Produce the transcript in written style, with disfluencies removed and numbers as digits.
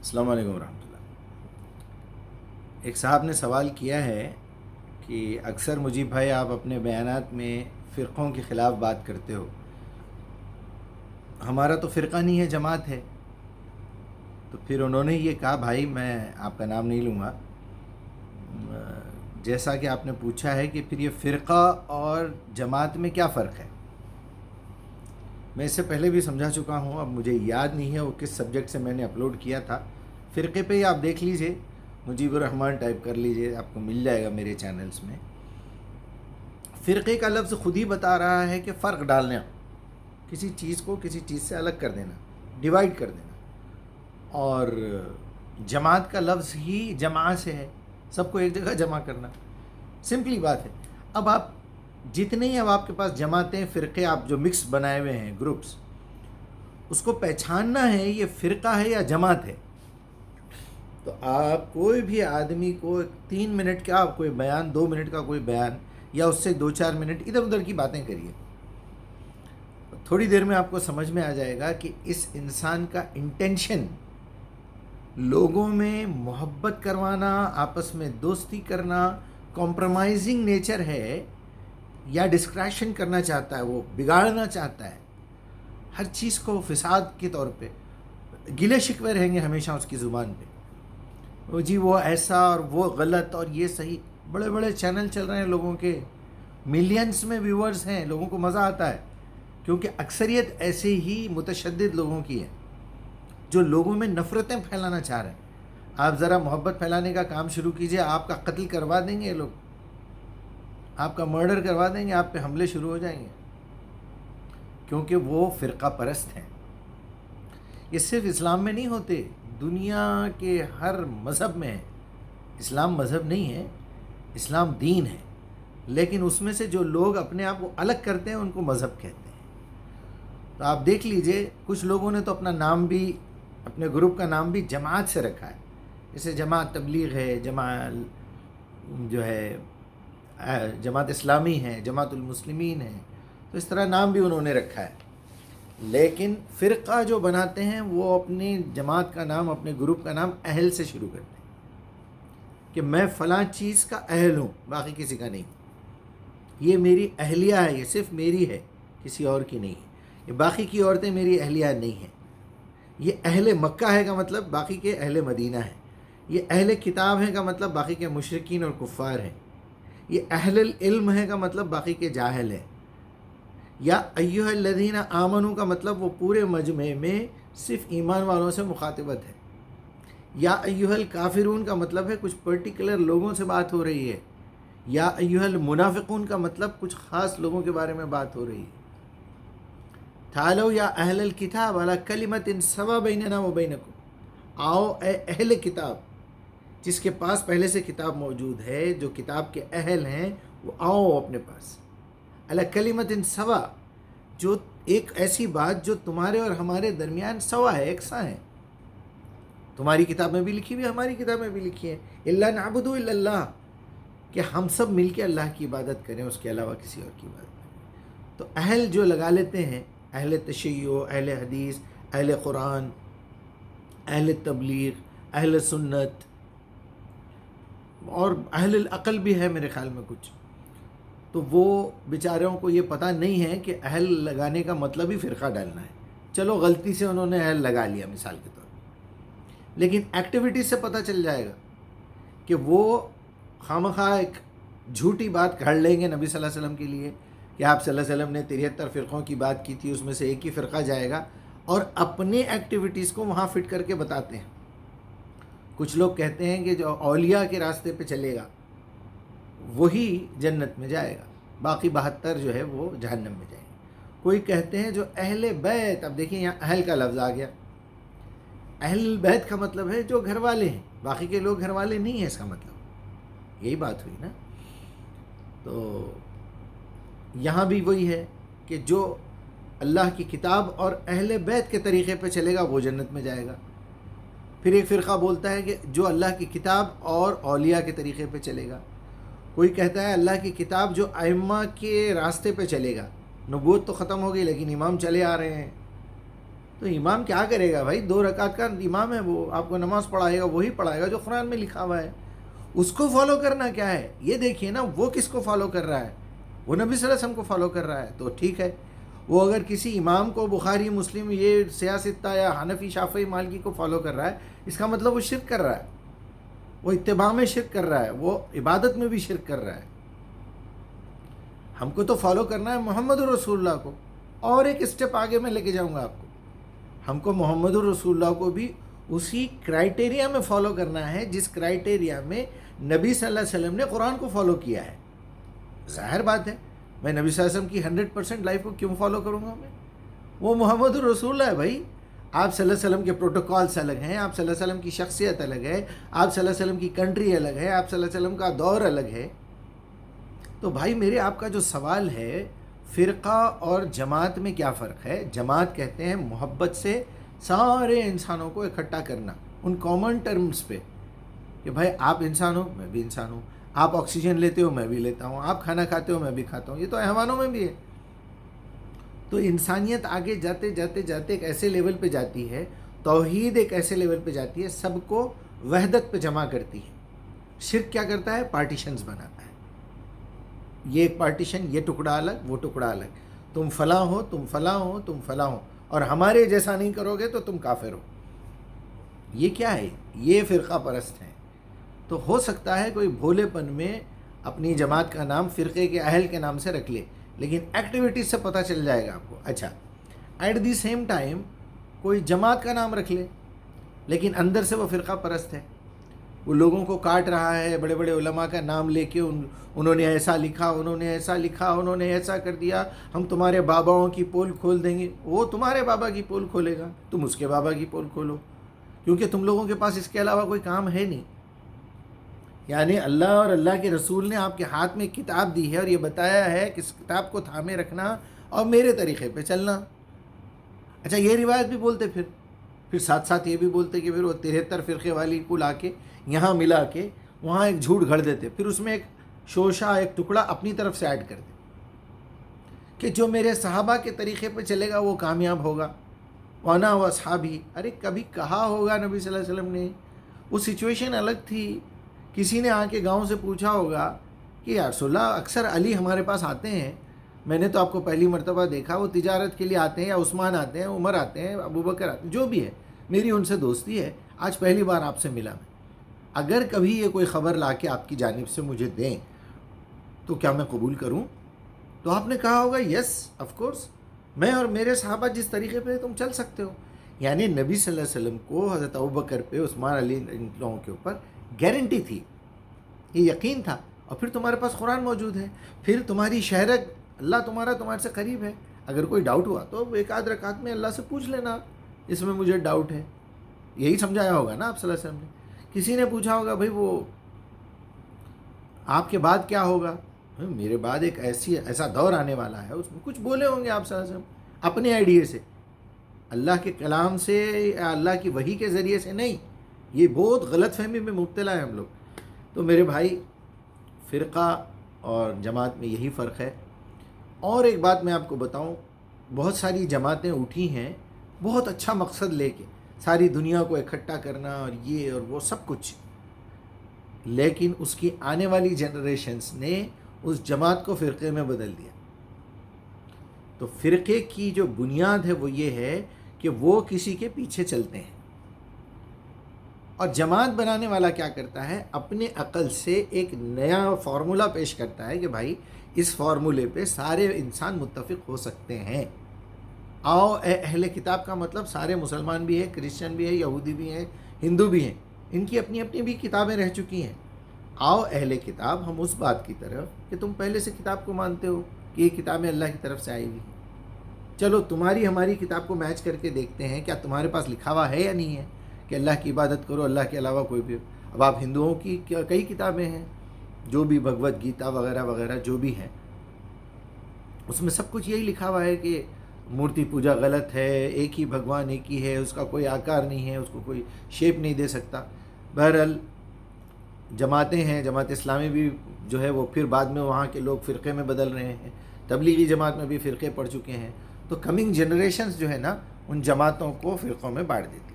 السلام علیکم ورحمۃ اللہ۔ ایک صاحب نے سوال کیا ہے کہ اکثر مجیب بھائی آپ اپنے بیانات میں فرقوں کے خلاف بات کرتے ہو، ہمارا تو فرقہ نہیں ہے، جماعت ہے۔ تو پھر انہوں نے یہ کہا، بھائی میں آپ کا نام نہیں لوں گا، جیسا کہ آپ نے پوچھا ہے کہ پھر یہ فرقہ اور جماعت میں کیا فرق ہے۔ میں اس سے پہلے بھی سمجھا چکا ہوں، اب مجھے یاد نہیں ہے وہ کس سبجیکٹ سے میں نے اپلوڈ کیا تھا۔ فرقے پہ ہی آپ دیکھ لیجئے، مجیب الرحمن ٹائپ کر لیجئے، آپ کو مل جائے گا میرے چینلز میں۔ فرقے کا لفظ خود ہی بتا رہا ہے کہ فرق ڈالنا، کسی چیز کو کسی چیز سے الگ کر دینا، ڈیوائیڈ کر دینا۔ اور جماعت کا لفظ ہی جماع سے ہے، سب کو ایک جگہ جمع کرنا، سمپلی بات ہے۔ اب آپ جتنے ہی اب آپ کے پاس جماعتیں، فرقے آپ جو مکس بنائے ہوئے ہیں، گروپس، اس کو پہچاننا ہے یہ فرقہ ہے یا جماعت ہے۔ تو آپ کوئی بھی آدمی کو 3 منٹ کا کوئی بیان، 2 منٹ کا کوئی بیان، یا اس سے 2-4 منٹ ادھر ادھر کی باتیں کریے، تھوڑی دیر میں آپ کو سمجھ میں آ جائے گا کہ اس انسان کا انٹینشن لوگوں میں محبت کروانا، آپس میں دوستی کرنا، کمپرومائزنگ نیچر ہے، یا ڈسکریشن کرنا چاہتا ہے، وہ بگاڑنا چاہتا ہے ہر چیز کو فساد کے طور پہ۔ گلے شکوے رہیں گے ہمیشہ اس کی زبان پہ، وہ جی وہ ایسا اور وہ غلط اور یہ صحیح۔ بڑے بڑے چینل چل رہے ہیں لوگوں کے، ملینز میں ویورز ہیں، لوگوں کو مزہ آتا ہے، کیونکہ اکثریت ایسے ہی متشدد لوگوں کی ہے جو لوگوں میں نفرتیں پھیلانا چاہ رہے ہیں۔ آپ ذرا محبت پھیلانے کا کام شروع کیجئے، آپ کا قتل کروا دیں گے یہ لوگ، آپ کا مرڈر کروا دیں گے، آپ پہ حملے شروع ہو جائیں گے، کیونکہ وہ فرقہ پرست ہیں۔ یہ صرف اسلام میں نہیں ہوتے، دنیا کے ہر مذہب میں ہے۔ اسلام مذہب نہیں ہے، اسلام دین ہے، لیکن اس میں سے جو لوگ اپنے آپ کو الگ کرتے ہیں ان کو مذہب کہتے ہیں۔ تو آپ دیکھ لیجئے، کچھ لوگوں نے تو اپنا نام بھی، اپنے گروپ کا نام بھی جماعت سے رکھا ہے، جیسے جماعت تبلیغ ہے، جو ہے جماعت اسلامی ہے، جماعت المسلمین ہے، تو اس طرح نام بھی انہوں نے رکھا ہے۔ لیکن فرقہ جو بناتے ہیں وہ اپنی جماعت کا نام، اپنے گروپ کا نام اہل سے شروع کرتے ہیں، کہ میں فلاں چیز کا اہل ہوں، باقی کسی کا نہیں، یہ میری اہلیہ ہے، یہ صرف میری ہے، کسی اور کی نہیں ہے، یہ باقی کی عورتیں میری اہلیہ نہیں ہیں۔ یہ اہل مکہ ہے کا مطلب باقی کے اہل مدینہ ہیں، یہ اہل کتاب ہے کا مطلب باقی کے مشرکین اور کفار ہیں، یہ اہل العلم ہے کا مطلب باقی کے جاہل ہیں، یا ایھا الذین آمنوا کا مطلب وہ پورے مجمع میں صرف ایمان والوں سے مخاطبت ہے، یا ایھا الکافرون کا مطلب ہے کچھ پرٹیکولر لوگوں سے بات ہو رہی ہے، یا ایھا المنافقون کا مطلب کچھ خاص لوگوں کے بارے میں بات ہو رہی ہے۔ تعالوا یا اہل الکتاب علی کلمۃ سواء بیننا و بینکم، آؤ اے اہل کتاب، جس کے پاس پہلے سے کتاب موجود ہے، جو کتاب کے اہل ہیں، وہ آؤ اپنے پاس، علی کلمۃ سواء، جو ایک ایسی بات جو تمہارے اور ہمارے درمیان سوا ہے، یکساں ہے، تمہاری کتاب میں بھی لکھی ہوئی، ہماری کتاب میں بھی لکھی ہے، الا نعبد الا اللہ، کہ ہم سب مل کے اللہ کی عبادت کریں، اس کے علاوہ کسی اور کی عبادت کریں۔ تو اہل جو لگا لیتے ہیں، اہل تشیع، اہل حدیث، اہل قرآن، اہل تبلیغ، اہل سنت، اور اہل العقل بھی ہے میرے خیال میں کچھ، تو وہ بیچاروں کو یہ پتہ نہیں ہے کہ اہل لگانے کا مطلب ہی فرقہ ڈالنا ہے۔ چلو غلطی سے انہوں نے اہل لگا لیا مثال کے طور پر، لیکن ایکٹیویٹیز سے پتہ چل جائے گا کہ وہ خواہ ایک جھوٹی بات گھڑ لیں گے نبی صلی اللہ علیہ وسلم کے لیے، کہ آپ صلی اللہ علیہ وسلم نے 73 فرقوں کی بات کی تھی، اس میں سے ایک ہی فرقہ جائے گا، اور اپنے ایکٹیویٹیز کو وہاں فٹ کر کے بتاتے ہیں۔ کچھ لوگ کہتے ہیں کہ جو اولیاء کے راستے پہ چلے گا وہی جنت میں جائے گا، باقی 72 جو ہے وہ جہنم میں جائیں گے۔ کوئی کہتے ہیں جو اہل بیت، اب دیکھیں یہاں اہل کا لفظ آ گیا، اہل بیت کا مطلب ہے جو گھر والے ہیں، باقی کے لوگ گھر والے نہیں ہیں، اس کا مطلب یہی بات ہوئی نا۔ تو یہاں بھی وہی ہے کہ جو اللہ کی کتاب اور اہل بیت کے طریقے پہ چلے گا وہ جنت میں جائے گا۔ پھر ایک فرقہ بولتا ہے کہ جو اللہ کی کتاب اور اولیاء کے طریقے پہ چلے گا۔ کوئی کہتا ہے اللہ کی کتاب جو ائمہ کے راستے پہ چلے گا، نبوت تو ختم ہو گئی لیکن امام چلے آ رہے ہیں، تو امام کیا کرے گا بھائی؟ 2 رکعت کا امام ہے، وہ آپ کو نماز پڑھائے گا، وہی پڑھائے گا جو قرآن میں لکھا ہوا ہے. اس کو فالو کرنا کیا ہے یہ دیکھیے نا. وہ کس کو فالو کر رہا ہے؟ وہ نبی صلی اللہ علیہ وسلم کو فالو کر رہا ہے. تو ٹھیک ہے، وہ اگر کسی امام کو بخاری مسلم یہ سیاستہ یا حنفی شافعی مالکی کو فالو کر رہا ہے، اس کا مطلب وہ شرک کر رہا ہے، وہ اتباع میں شرک کر رہا ہے، وہ عبادت میں بھی شرک کر رہا ہے. ہم کو تو فالو کرنا ہے محمد الرسول اللہ کو. اور ایک اسٹیپ آگے میں لے کے جاؤں گا آپ کو. ہم کو محمد الرسول اللہ کو بھی اسی کرائٹیریا میں فالو کرنا ہے جس کرائٹیریا میں نبی صلی اللہ علیہ وسلم نے قرآن کو فالو کیا ہے. ظاہر بات ہے، میں نبی صلی اللہ علیہ وسلم کی 100% لائف کو کیوں فالو کروں گا میں؟ وہ محمد الرسول اللہ ہے بھائی. آپ صلی اللہ علیہ وسلم کے پروٹوکالس الگ ہیں، آپ صلی اللہ علیہ وسلم کی شخصیت الگ ہے، آپ صلی اللہ علیہ وسلم کی کنٹری الگ ہے، آپ صلی اللہ علیہ وسلم کا دور الگ ہے. تو بھائی میرے آپ کا جو سوال ہے فرقہ اور جماعت میں کیا فرق ہے؟ جماعت کہتے ہیں محبت سے سارے انسانوں کو اکٹھا کرنا ان کامن ٹرمز پہ کہ بھائی آپ انسان ہو، میں بھی انسان ہوں، آپ آکسیجن لیتے ہو، میں بھی لیتا ہوں، آپ کھانا کھاتے ہو، میں بھی کھاتا ہوں. یہ تو حیوانوں میں بھی ہے. تو انسانیت آگے جاتے جاتے جاتے ایک ایسے لیول پہ جاتی ہے، توحید ایک ایسے لیول پہ جاتی ہے، سب کو وحدت پہ جمع کرتی ہے. شرک کیا کرتا ہے؟ پارٹیشنز بناتا ہے. یہ ایک پارٹیشن، یہ ٹکڑا الگ، وہ ٹکڑا الگ، تم فلاں ہو، تم فلاں ہو، تم فلاں ہو، اور ہمارے جیسا نہیں کرو گے تو تم کافر ہو. یہ کیا ہے؟ یہ فرقہ پرست ہیں. تو ہو سکتا ہے کوئی بھولے پن میں اپنی جماعت کا نام فرقے کے اہل کے نام سے رکھ لے، لیکن ایکٹیویٹیز سے پتہ چل جائے گا آپ کو. اچھا، ایٹ دی سیم ٹائم کوئی جماعت کا نام رکھ لے لیکن اندر سے وہ فرقہ پرست ہے، وہ لوگوں کو کاٹ رہا ہے، بڑے بڑے علماء کا نام لے کے انہوں نے ایسا لکھا، انہوں نے ایسا لکھا، انہوں نے ایسا کر دیا، ہم تمہارے باباؤں کی پول کھول دیں گے. وہ تمہارے بابا کی پول کھولے گا، تم اس کے بابا کی پول کھولو، کیونکہ تم لوگوں کے پاس اس کے علاوہ کوئی کام ہے نہیں. یعنی اللہ اور اللہ کے رسول نے آپ کے ہاتھ میں ایک کتاب دی ہے اور یہ بتایا ہے کہ اس کتاب کو تھامے رکھنا اور میرے طریقے پہ چلنا. اچھا، یہ روایت بھی بولتے پھر ساتھ ساتھ یہ بھی بولتے کہ پھر وہ 73 فرقے والی کو لا کے یہاں ملا کے وہاں ایک جھوٹ گھڑ دیتے، پھر اس میں ایک شوشہ، ایک ٹکڑا اپنی طرف سے ایڈ کر دے کہ جو میرے صحابہ کے طریقے پہ چلے گا وہ کامیاب ہوگا. وانا و اصحابی، ارے کبھی کہا ہوگا نبی صلی اللہ علیہ وسلم نے؟ وہ سچویشن الگ تھی. کسی نے آ کے گاؤں سے پوچھا ہوگا کہ یا رسول اللہ اکثر علی ہمارے پاس آتے ہیں، میں نے تو آپ کو پہلی مرتبہ دیکھا، وہ تجارت کے لیے آتے ہیں، یا عثمان آتے ہیں، عمر آتے ہیں، ابو بکر آتے ہیں، جو بھی ہے، میری ان سے دوستی ہے، آج پہلی بار آپ سے ملا میں. اگر کبھی یہ کوئی خبر لا کے آپ کی جانب سے مجھے دیں تو کیا میں قبول کروں؟ تو آپ نے کہا ہوگا یس آف کورس، میں اور میرے صحابہ جس طریقے پہ تم چل سکتے ہو. یعنی نبی صلی اللہ علیہ وسلم کو حضرت ابوبکر پہ، عثمان، علی، ان لوگوں کے اوپر گارنٹی تھی، یہ یقین تھا. اور پھر تمہارے پاس قرآن موجود ہے، پھر تمہاری شہرت، اللہ تمہارے سے قریب ہے. اگر کوئی ڈاؤٹ ہوا تو ایک آدھ رکعت میں اللہ سے پوچھ لینا، اس میں مجھے ڈاؤٹ ہے. یہی سمجھایا ہوگا نا آپ صلی اللہ علیہ وسلم نے. کسی نے پوچھا ہوگا بھائی وہ آپ کے بعد کیا ہوگا؟ میرے بعد ایک ایسا دور آنے والا ہے، اس میں کچھ بولے ہوں گے آپ صلی اللہ علیہ وسلم اپنے آئیڈیا سے، اللہ کے کلام سے یا اللہ کی وحی کے ذریعے سے نہیں. یہ بہت غلط فہمی میں مبتلا ہے ہم لوگ. تو میرے بھائی، فرقہ اور جماعت میں یہی فرق ہے. اور ایک بات میں آپ کو بتاؤں، بہت ساری جماعتیں اٹھی ہیں بہت اچھا مقصد لے کے، ساری دنیا کو اکٹھا کرنا اور یہ اور وہ سب کچھ، لیکن اس کی آنے والی جنریشنز نے اس جماعت کو فرقے میں بدل دیا. تو فرقے کی جو بنیاد ہے وہ یہ ہے کہ وہ کسی کے پیچھے چلتے ہیں. اور جماعت بنانے والا کیا کرتا ہے؟ اپنے عقل سے ایک نیا فارمولا پیش کرتا ہے کہ بھائی اس فارمولے پہ سارے انسان متفق ہو سکتے ہیں. آؤ اے اہل کتاب کا مطلب سارے مسلمان بھی ہیں، کرسچن بھی ہیں، یہودی بھی ہیں، ہندو بھی ہیں، ان کی اپنی اپنی بھی کتابیں رہ چکی ہیں. آؤ اہل کتاب، ہم اس بات کی طرف کہ تم پہلے سے کتاب کو مانتے ہو کہ یہ کتابیں اللہ کی طرف سے آئی ہوئی ہیں. چلو تمہاری ہماری کتاب کو میچ کر کے دیکھتے ہیں، کیا تمہارے پاس لکھا ہوا ہے یا نہیں ہے کہ اللہ کی عبادت کرو، اللہ کے علاوہ کوئی بھی. اب آپ ہندوؤں کی کئی کتابیں ہیں، جو بھی بھگوت گیتا وغیرہ وغیرہ جو بھی ہیں، اس میں سب کچھ یہی لکھا ہوا ہے کہ مورتی پوجا غلط ہے، ایک ہی بھگوان ایک ہی ہے، اس کا کوئی آکار نہیں ہے، اس کو کوئی شیپ نہیں دے سکتا. بہرحال جماعتیں ہیں، جماعت اسلامی بھی جو ہے وہ پھر بعد میں وہاں کے لوگ فرقے میں بدل رہے ہیں، تبلیغی جماعت میں بھی فرقے پڑ چکے ہیں. تو کمنگ جنریشنز جو ہے نا ان جماعتوں کو فرقوں میں بانٹ دیتی